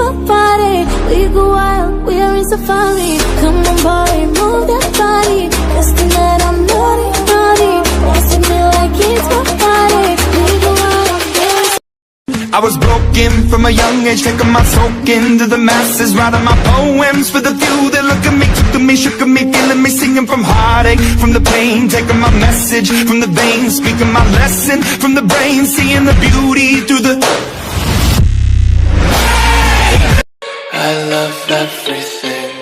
my body. We go wild, we are in safari. Come on boy, move that body. Cause tonight I'm naughty, naughty. Dance with me like it's my party. We go wild, we are in I was broken from a young age, taking my soak into the masses, writing my poems for the few that look at me, took at me, shook at me, feeling me, singing from heartache, from the pain, taking my message from the veins, speaking my lesson from the brain, seeing the beauty through the... I love everything.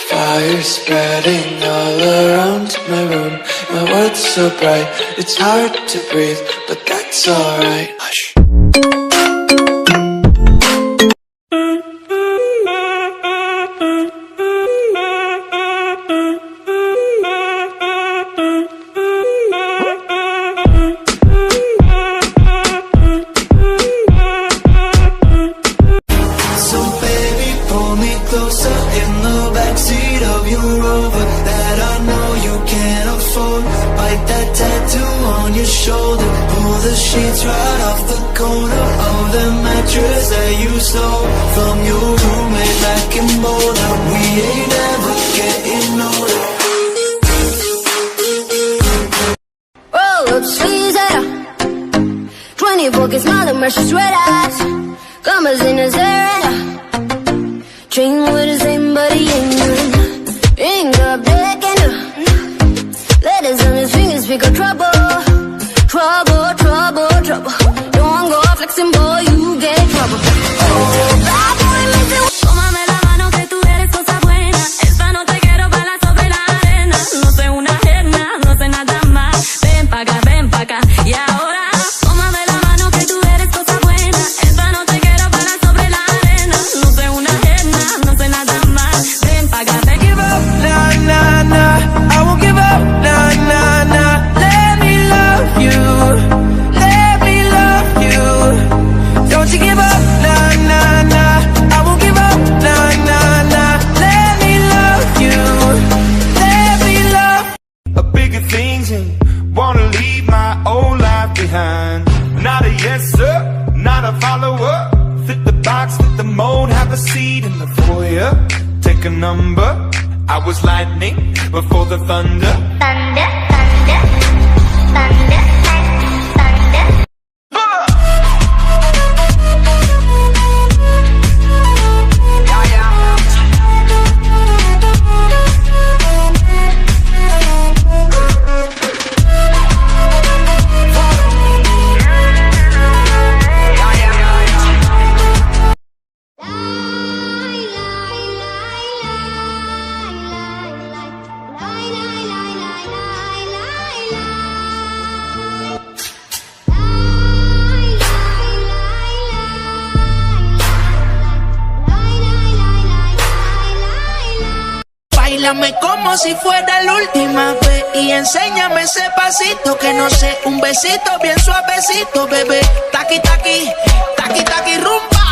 Fire spreading all around my room. My world's so bright, it's hard to breathe, but that's alright. Hush. So baby, pull me closer in the backseat of your Rover that I know you can't afford. Bite that tattoo on your shoulder. Pull the sheets right off the corner of the mattress that you stole from your roommate back in Boulder. We ain't ever getting older. roll up sleeves at 24 gets more than precious red eyes. Commas in his hair and dream with the same body in you. Ring up black and letters on his fingers speak of trouble. Trouble, trouble, trouble. Don't go flexing, boy, you get trouble. Oh, bad boy, me too. Tómame la mano que tú eres cosa buena. Esta noche quiero bailar sobre la arena. No soy una jerna, no sé nada más. Ven pa' acá, y ahora tómame la mano que tú eres cosa buena. Esta noche quiero bailar sobre la arena. No soy una jerna, no sé nada más. Ven pa' acá, Give up, nah, nah, nah. I won't give up, nah, nah, nah. Let me love you. Let me love you. Don't you give up, nah, nah, nah. I won't give up, nah, nah, nah. Let me love you. Let me love bigger things and wanna leave my old life behind. Not a yes sir, not a follower. Fit the box, fit the mold, have a seat in the foyer. Take a number. I was lightning before the thunder. Thunder, thunder, thunder, thunder. Báilame como si fuera la última vez y enséñame ese pasito que no sé, un besito bien suavecito, bebé. Taqui, taqui, taqui, taqui, rumba.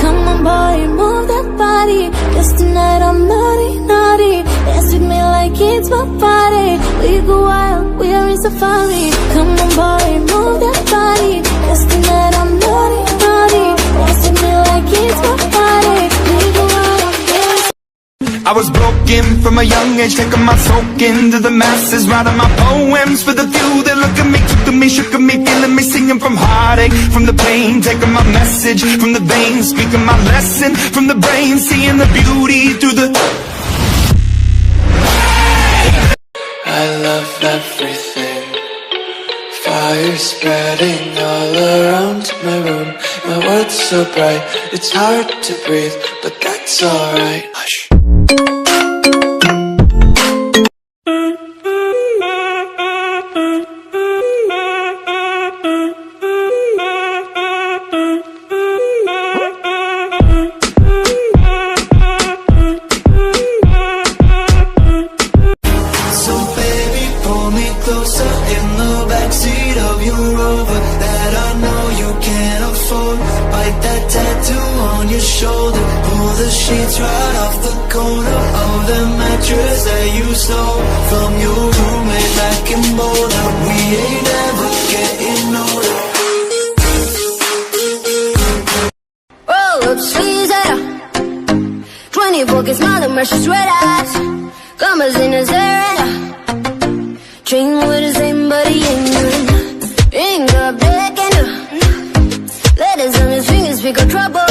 Come on boy, move that body. Cause tonight I'm naughty, naughty. Dance with me like it's my party. We go wild, we are in safari. Come on boy, move that body. Cause tonight I'm naughty, naughty. Dance with me like it's my party. We go wild, we are in I was broken from a young age, taking my soak into the masses, writing my poems for the few that look at me, took at me, shook at me, feeling me, singing from heartache, from the pain, taking my message from the veins, speaking my lesson from the brain, seeing the beauty through the... I love everything. Fire spreading all around my room. My world's so bright, it's hard to breathe, but that's alright. Hush. Closer in the backseat of your Rover that I know you can't afford. Bite that tattoo on your shoulder. Pull the sheets right off the corner of the mattress that you stole from your roommate back in Boulder. We ain't ever getting older. Roll up sleeves and 24 gets smaller, mercy sweat eyes. Commas in his hair. Train with the same buddy in you. Ring up, deck and letters on his fingers, pick up trouble.